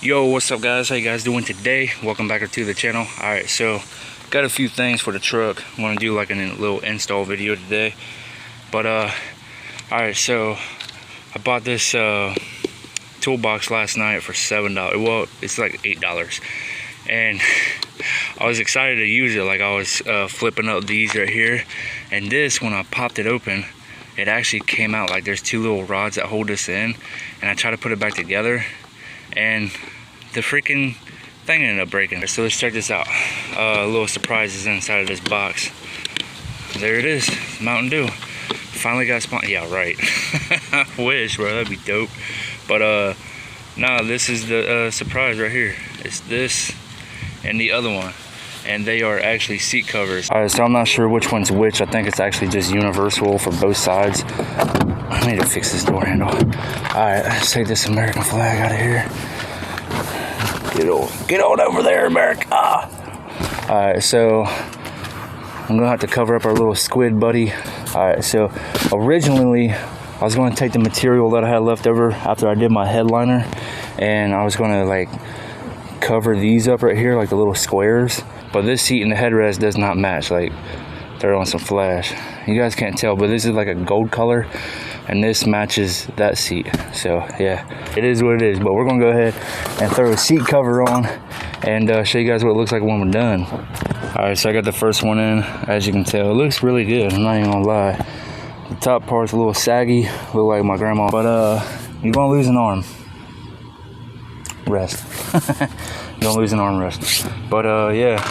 Yo, what's up guys? How you guys doing today? Welcome back to the channel. Alright, so got a few things for the truck. I'm gonna do like a little install video today. But alright, so I bought this toolbox last night for $7. Well, it's like $8. And I was excited to use it. Like I was flipping up these right here. And this, when I popped it open, it actually came out like there's two little rods that hold this in. And I tried to put it back together, and the freaking thing ended up breaking. So let's check this out. A little surprise is inside of this box. There it is, Mountain Dew. Finally got spawned. Yeah, right. I wish, bro, that'd be dope. But nah, this is the surprise right here. It's this and the other one, and they are actually seat covers. All right, so I'm not sure which one's which. I think it's actually just universal for both sides. I need to fix this door handle. All right, let's take this American flag out of here. Get on over there, America. All right, so I'm gonna have to cover up our little squid buddy. All right, so originally I was going to take the material that I had left over after I did my headliner, and I was going to like cover these up right here, like the little squares. But this seat and the headrest does not match. Like they're on some flash. You guys can't tell, but this is like a gold color, and this matches that seat. So yeah, it is what it is. But we're gonna go ahead and throw a seat cover on and show you guys what it looks like when we're done. All right, so I got the first one in. As you can tell, it looks really good. I'm not even gonna lie. The top part's a little saggy, look like my grandma. But you're gonna lose an arm rest. You're gonna lose an arm rest. But yeah,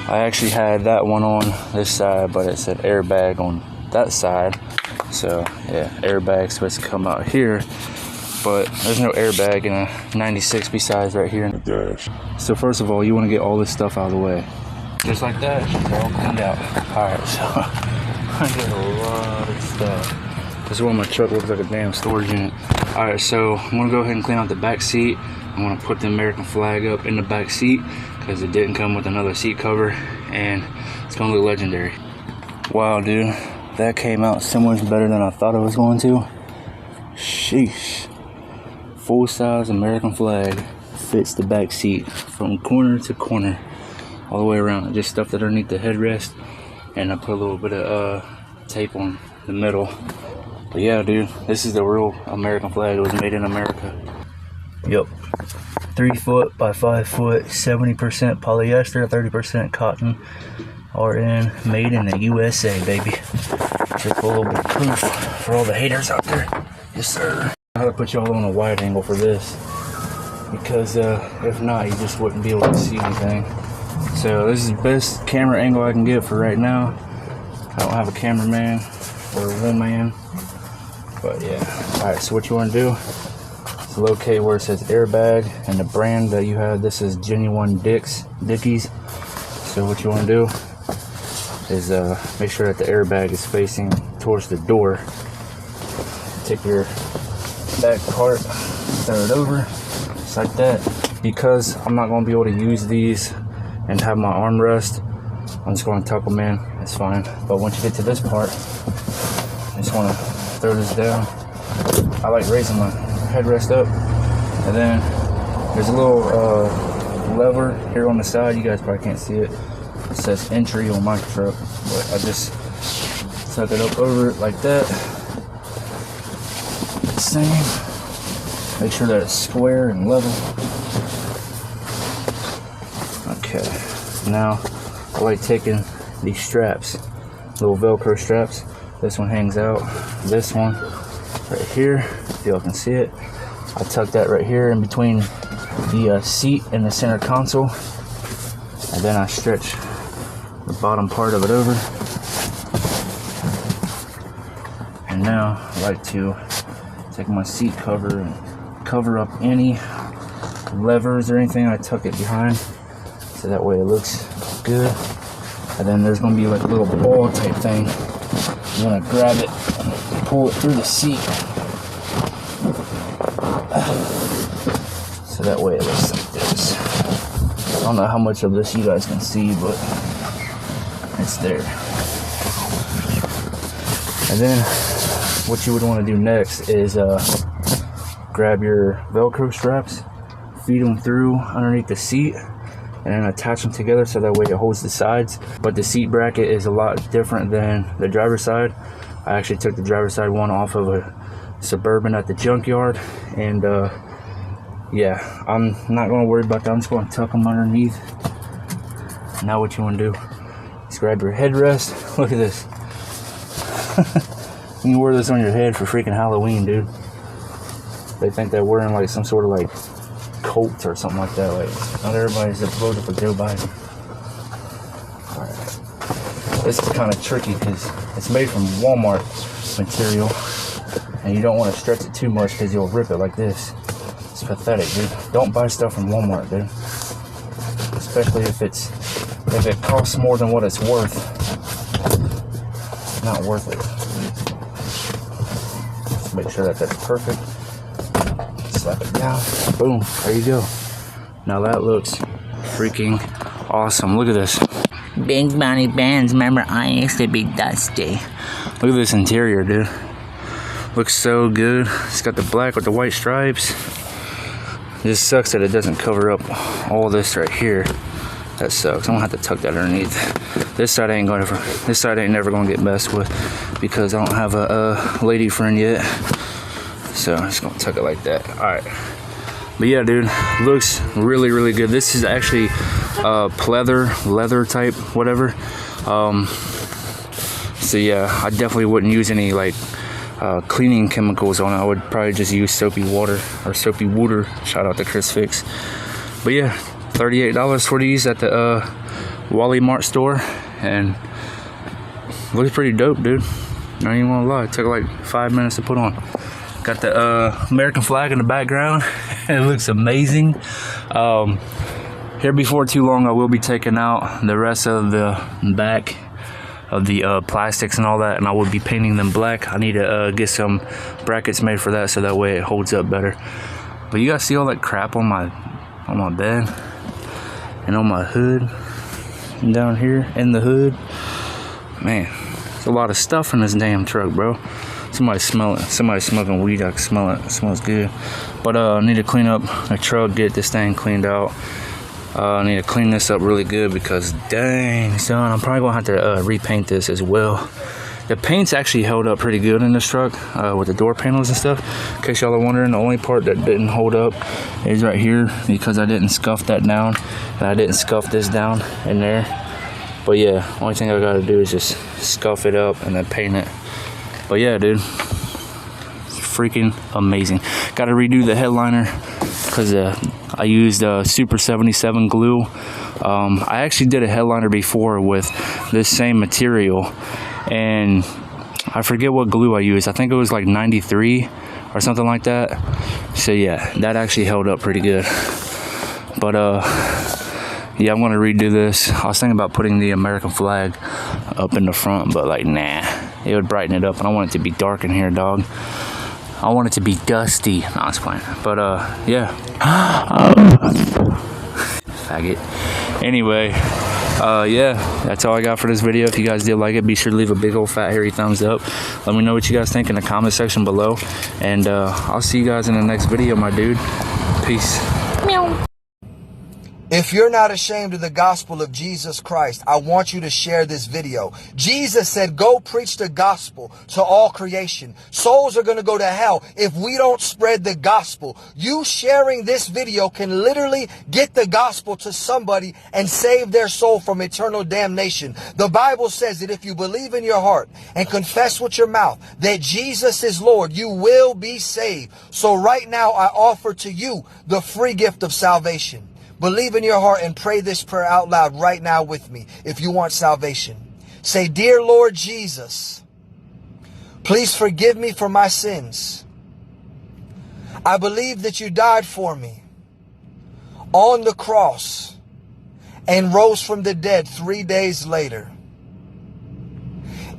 I actually had that one on this side, but it said airbag on that side. So yeah, airbag's supposed to come out here, but there's no airbag in a 96 besides right here in the dash. So first of all, you want to get all this stuff out of the way, just like that. It's all cleaned out. All right, so I did a lot of stuff. This is why my truck looks like a damn storage unit. All right, so I'm gonna go ahead and clean out the back seat. I'm gonna put the American flag up in the back seat because it didn't come with another seat cover, and it's gonna look legendary. Wow, dude. That came out so much better than I thought it was going to. Sheesh. Full-size American flag fits the back seat from corner to corner, all the way around. I just stuffed it underneath the headrest, and I put a little bit of tape on the middle. But yeah, dude, this is the real American flag. It was made in America. Yep. 3 foot by 5 foot, 70% polyester, 30% cotton. RN, made in the USA, baby. Just a little bit of proof for all the haters out there. Yes, sir. I had to put y'all on a wide angle for this, because if not, you just wouldn't be able to see anything. So this is the best camera angle I can get for right now. I don't have a cameraman or a woman, but yeah. All right, so what you want to do is locate where it says airbag and the brand that you have. This is Genuine Dickies. So what you want to do is make sure that the airbag is facing towards the door. Take your back part, throw it over, just like that. Because I'm not going to be able to use these and have my armrest, I'm just going to tuck them in. It's fine. But once you get to this part, I just want to throw this down. I like raising my headrest up, and then there's a little lever here on the side. You guys probably can't see it. It says entry on my truck, but I just tuck it up over it like that. Same. Make sure that it's square and level. Okay. Now I like taking these straps, little Velcro straps. This one hangs out. This one right here, if y'all can see it, I tuck that right here in between the seat and the center console, and then I stretch the bottom part of it over. And now I like to take my seat cover and cover up any levers or anything. I tuck it behind so that way it looks good. And then there's going to be like a little ball type thing. You want to grab it and pull it through the seat, so that way it looks like this. I don't know how much of this you guys can see, but it's there. And then what you would want to do next is grab your Velcro straps, feed them through underneath the seat, and then attach them together so that way it holds the sides. But the seat bracket is a lot different than the driver's side. I actually took the driver's side one off of a Suburban at the junkyard, and yeah, I'm not going to worry about that. I'm just going to tuck them underneath. Now what you want to do is grab your headrest. Look at this. You can wear this on your head for freaking Halloween, dude. They think they're wearing like some sort of like coat or something like that. Like, not everybody's voted for Joe Biden. Alright. This is kind of tricky because it's made from Walmart material, and you don't want to stretch it too much because you'll rip it like this. It's pathetic, dude. Don't buy stuff from Walmart, dude. Especially if it costs more than what it's worth. It's not worth it. Just make sure that that's perfect. Slap it down. Boom. There you go. Now that looks freaking awesome. Look at this. Big Bonnie Bands. Remember, I used to be dusty. Look at this interior, dude. Looks so good. It's got the black with the white stripes. It just sucks that it doesn't cover up all this right here. That sucks. I'm gonna have to tuck that underneath. This side ain't never gonna get messed with because I don't have a lady friend yet. So I'm just gonna tuck it like that. Alright. But yeah, dude, looks really, really good. This is actually pleather, leather type, whatever. So yeah, I definitely wouldn't use any like cleaning chemicals on it. I would probably just use soapy water or soapy water. Shout out to Chris Fix. But yeah, $38 for these at the Wally Mart store, and looks pretty dope, dude. Not even gonna lie, it took like 5 minutes to put on. Got the American flag in the background. It looks amazing. Here before too long, I will be taking out the rest of the back of the plastics and all that, and I will be painting them black. I need to get some brackets made for that so that way it holds up better. But you guys see all that crap on my bed and on my hood and down here in the hood? Man, there's a lot of stuff in this damn truck, bro. Somebody's smoking weed. I can smell it. It smells good. But I need to clean up the truck, get this thing cleaned out. I need to clean this up really good because dang, son, I'm probably gonna have to repaint this as well. The paint's actually held up pretty good in this truck with the door panels and stuff. In case y'all are wondering, the only part that didn't hold up is right here because I didn't scuff that down, and I didn't scuff this down in there. But yeah, only thing I gotta do is just scuff it up and then paint it. But yeah, dude, it's freaking amazing. Gotta redo the headliner because I used Super 77 glue. I actually did a headliner before with this same material, and I forget what glue I used. I think it was like 93 or something like that. So yeah, that actually held up pretty good. But yeah, I'm gonna redo this. I was thinking about putting the American flag up in the front, but like, nah, it would brighten it up, and I want it to be dark in here, dog. I want it to be dusty. No, I was playing. But yeah. Faggot. Anyway, yeah, that's all I got for this video. If you guys did like it, be sure to leave a big old fat hairy thumbs up. Let me know what you guys think in the comment section below, and I'll see you guys in the next video, my dude. Peace. Meow. If you're not ashamed of the gospel of Jesus Christ, I want you to share this video. Jesus said, go preach the gospel to all creation. Souls are going to go to hell if we don't spread the gospel. You sharing this video can literally get the gospel to somebody and save their soul from eternal damnation. The Bible says that if you believe in your heart and confess with your mouth that Jesus is Lord, you will be saved. So right now, I offer to you the free gift of salvation. Believe in your heart and pray this prayer out loud right now with me if you want salvation. Say, dear Lord Jesus, please forgive me for my sins. I believe that you died for me on the cross and rose from the dead 3 days later.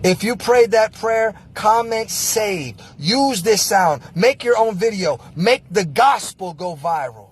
If you prayed that prayer, comment saved. Use this sound. Make your own video. Make the gospel go viral.